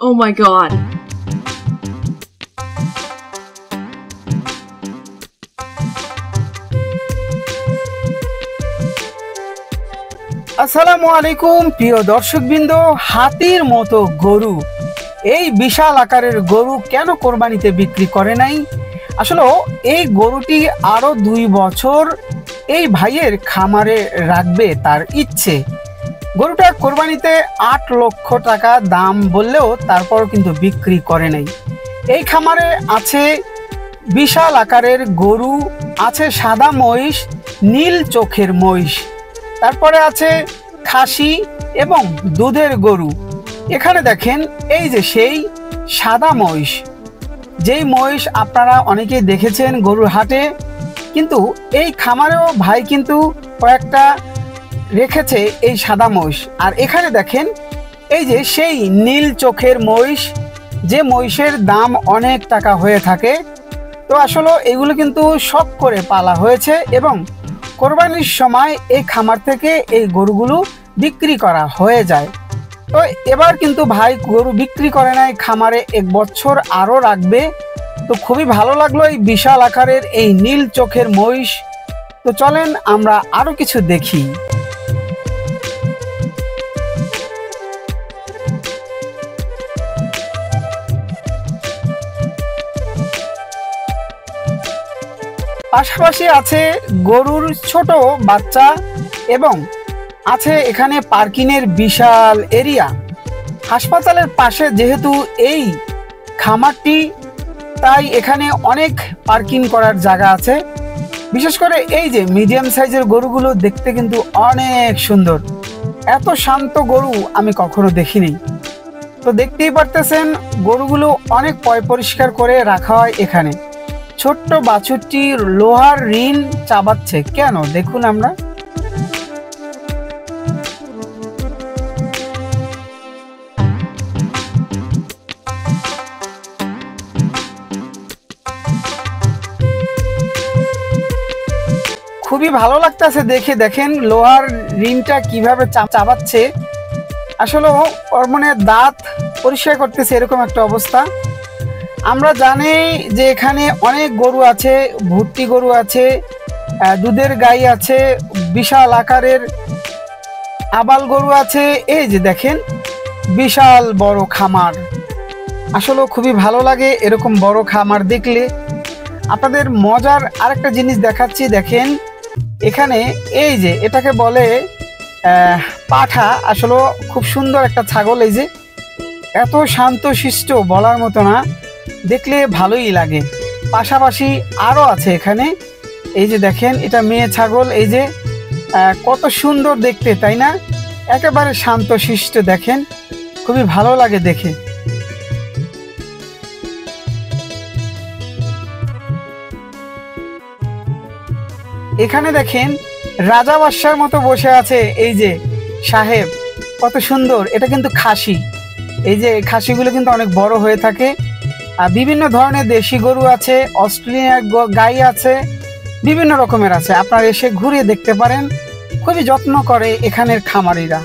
Oh my god. আসসালামু আলাইকুম প্রিয় দর্শকবৃন্দ। হাতির মতো গরু, এই বিশাল আকারের গরু কেন কোরবানিতে বিক্রি করে নাই? আসলে এই গরুটি আরো 2 বছর এই ভাইয়ের খামারে রাখবে তার ইচ্ছে। গরুটা কোরবানিতে 8 লক্ষ টাকা দাম বললেও তারপর কিন্তু বিক্রি করে নাই। এই খামারে আছে বিশাল আকারের গরু, আছে সাদা মহিষ, নীল চোখের মহিষ, তারপরে আছে খাসি এবং দুধের গরু। এখানে দেখেন এই যে সেই সাদা মহিষ, যেই মহিষ আপনারা অনেকেই দেখেছেন গরুর হাটে, কিন্তু এই খামারেও ভাই কিন্তু কয়েকটা রেখেছে এই সাদা মহিষ। আর এখানে দেখেন এই যে সেই নীল চোখের মহিষ, যে মহিষের দাম অনেক টাকা হয়ে থাকে। তো আসলে এগুলো কিন্তু শখ করে পালা হয়েছে এবং কোরবানির সময় এই খামার থেকে এই গরুগুলো বিক্রি করা হয়ে যায়। তো এবার কিন্তু ভাই গরু বিক্রি করে নাই, খামারে 1 বছর আরও রাখবে। তো খুবই ভালো লাগলো এই বিশাল আকারের এই নীল চোখের মহিষ। তো চলেন আমরা আরও কিছু দেখি। পাশাপাশি আছে গরুর ছোট বাচ্চা এবং আছে এখানে পার্কিংয়ের বিশাল এরিয়া। হাসপাতালের পাশে যেহেতু এই খামারটি, তাই এখানে অনেক পার্কিং করার জায়গা আছে। বিশেষ করে এই যে মিডিয়াম সাইজের গরুগুলো দেখতে কিন্তু অনেক সুন্দর। এত শান্ত গরু আমি কখনো দেখিনি। তো দেখতেই পারতেছেন গরুগুলো অনেক পরিষ্কার করে রাখা হয় এখানে। ছোট্ট বাছুরটি লোহার রিন চাবাচ্ছে কেন দেখুন আমরা। খুবই ভালো লাগতেছে দেখে। দেখেন লোহার রিনটা কিভাবে চাবাচ্ছে। আসলে ওর মনে দাঁত পরিষ্কার করতেছে এরকম একটা অবস্থা। আমরা জানি যে এখানে অনেক গরু আছে, ভুট্টি গরু আছে, দুধের গাই আছে, বিশাল আকারের আবাল গরু আছে। এই যে দেখেন বিশাল বড় খামার। আসলে খুবই ভালো লাগে এরকম বড় খামার দেখলে। আপনাদের মজার আরেকটা জিনিস দেখাচ্ছি, দেখেন এখানে এই যে এটাকে বলে পাঠা। আসলে খুব সুন্দর একটা ছাগল। এই যে এত শান্তশিষ্ট বলার মতো না, দেখলে ভালোই লাগে। পাশাপাশি আরও আছে এখানে, এই যে দেখেন এটা মেয়ে ছাগল। এই যে কত সুন্দর দেখতে, তাই না? একেবারে শান্তশিষ্ট, দেখেন খুবই ভালো লাগে দেখে। এখানে দেখেন রাজা বাদশার মতো বসে আছে এই যে সাহেব, কত সুন্দর। এটা কিন্তু খাসি। এই যে খাসিগুলো কিন্তু অনেক বড় হয়ে থাকে। আর বিভিন্ন ধরনের দেশি গরু আছে, অস্ট্রেলিয়ান গাই আছে, বিভিন্ন রকমের আছে। আপনারা এসে ঘুরে দেখতে পারেন। খুবই যত্ন করে এখানের খামারিরা।